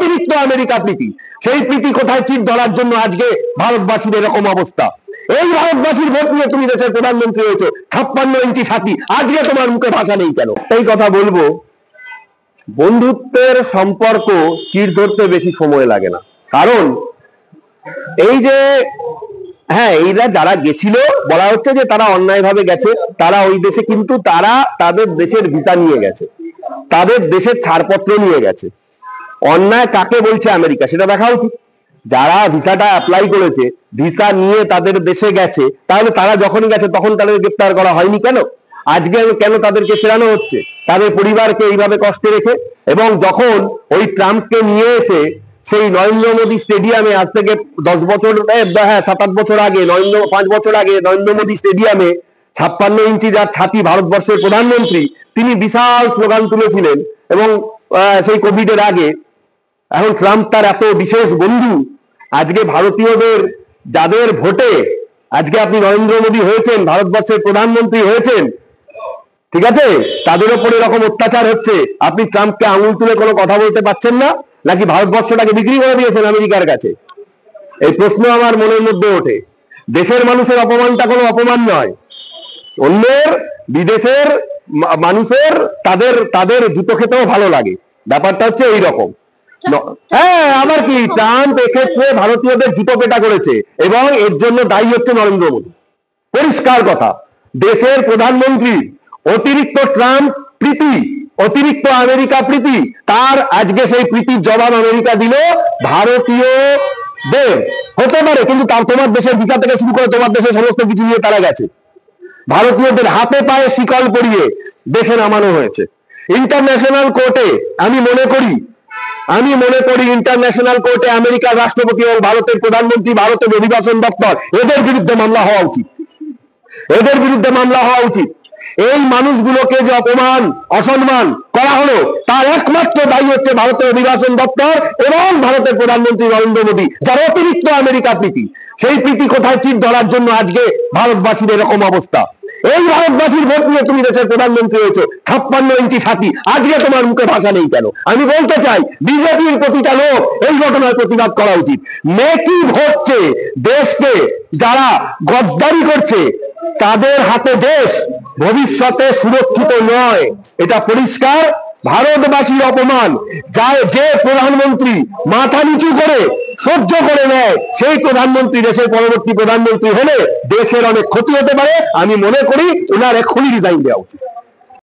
অতিরিক্ত আমেরিকা প্রীতি, সেই প্রীতি কোথায় চির ধরার জন্য আজকে ভারতবাসীর এরকম অবস্থা। এই ভারতবাসীর ভোট নিয়ে তুমি দেশের প্রধানমন্ত্রী হয়েছো, 56 ইঞ্চি ছাতি, আজকে তোমার মুখে ভাষা নেই কেন? এই কথা বলবো, বন্ধুত্বের সম্পর্ক চির ধরতে বেশি সময় লাগে না। কারণ এই যে হ্যাঁ, এইরা যারা গেছিল বলা হচ্ছে যে তারা অন্যায়ভাবে গেছে, তারা ওই দেশে কিন্তু তারা তাদের দেশের ভিসা নিয়ে গেছে, তাদের দেশের ছাড়পত্র নিয়ে গেছে। অন্যায় কাকে বলছে আমেরিকা সেটা দেখা উচিত। যারা ভিসাটা অ্যাপ্লাই করেছে, ভিসা নিয়ে তাদের দেশে গেছে, তাহলে তারা যখনই গেছে তখন তাদের গ্রেপ্তার করা হয়নি কেন? আজকে কেন তাদেরকে ফেরানো হচ্ছে তাদের পরিবারকে এইভাবে কষ্টে রেখে? এবং যখন ওই ট্রাম্পকে নিয়ে এসে সেই নরেন্দ্র মোদী স্টেডিয়ামে আজ থেকে 10 বছর, হ্যাঁ 7-8 বছর আগে, 5 বছর আগে নরেন্দ্র মোদী স্টেডিয়ামে 56 ইঞ্চি যার ছাতি ভারতবর্ষের প্রধানমন্ত্রী, তিনি বিশাল স্লোগান তুলেছিলেন এবং সেই কোভিডের আগে। এখন ট্রাম্প তার এত বিশেষ বন্ধু, আজকে ভারতীয়দের যাদের ভোটে আজকে আপনি নরেন্দ্র মোদী হয়েছেন, ভারতবর্ষের প্রধানমন্ত্রী হয়েছেন, ঠিক আছে, তাদের উপর এরকম অত্যাচার হচ্ছে, আপনি ট্রাম্পকে আঙুল তুলে কোনো কথা বলতে পারছেন না? নাকি ভারতবর্ষটাকে বিক্রি করে দিয়েছেন আমেরিকার কাছে? এই প্রশ্ন আমার মনের মধ্যে ওঠে। দেশের মানুষের অপমানটা কোনো অপমান নয়, অন্যের বিদেশের মানুষের তাদের তাদের জুতো খেতেও ভালো লাগে, ব্যাপারটা হচ্ছে এই রকম। হ্যাঁ, আমার কি, ট্রাম্প এক্ষেত্রে ভারতীয়দের জুতো পেটা করেছে এবং এর জন্য দায়ী হচ্ছে নরেন্দ্র মোদী। পরিষ্কার কথা, দেশের প্রধানমন্ত্রী অতিরিক্ত ট্রাম্প প্রীতি, অতিরিক্ত আমেরিকা প্রীতি, তার আজকে সেই প্রীতির জবাব আমেরিকা দিল ভারতীয়দের। হতে পারে, কিন্তু তার তোমার দেশের ভিসা থেকে শুরু করে তোমার দেশের সমস্ত কিছু নিয়ে তারা গেছে। ভারতীয়দের হাতে পায়ে শিকল পরিয়ে দেশে নামানো হয়েছে। ইন্টারন্যাশনাল কোর্টে আমি মনে করি ইন্টারন্যাশনাল কোর্টে আমেরিকার রাষ্ট্রপতি এবং ভারতের প্রধানমন্ত্রী, ভারতের অভিবাসন দপ্তর, এদের বিরুদ্ধে মামলা হওয়া উচিত, এদের বিরুদ্ধে মামলা হওয়া উচিত। এই মানুষগুলোকে যে অপমান অসম্মান করা হলো তার একমাত্র দায়ী হচ্ছে ভারতের অভিবাসন দপ্তর এবং ভারতের প্রধানমন্ত্রী নরেন্দ্র মোদী, যার অতিরিক্ত আমেরিকা প্রীতি। সেই প্রীতি কোথায় চির ধরার জন্য আজকে ভারতবাসীর এরকম অবস্থা। এই ভারতবাসীর ভোট নিয়ে তুমি দেশের প্রধানমন্ত্রী হয়েছো, 56 ইঞ্চি ছাতি, আজকে তোমার মুখে ভাষা নেই কেন? আমি বলতে চাই, বিজেপির প্রতিটা লোক এই ঘটনার প্রতিবাদ করা উচিত। মেকি হচ্ছে দেশকে যারা গদ্দারি করছে তাদের হাতে দেশ ভবিষ্যতে সুরক্ষিত নয়, এটা পরিষ্কার। ভারতবাসীর অপমান যে প্রধানমন্ত্রী মাথা নিচু করে সহ্য করে নেয়, সেই প্রধানমন্ত্রী দেশের পরবর্তী প্রধানমন্ত্রী হলে দেশের অনেক ক্ষতি হতে পারে। আমি মনে করি ওনার এক্ষুনি রিজাইন দেওয়া উচিত।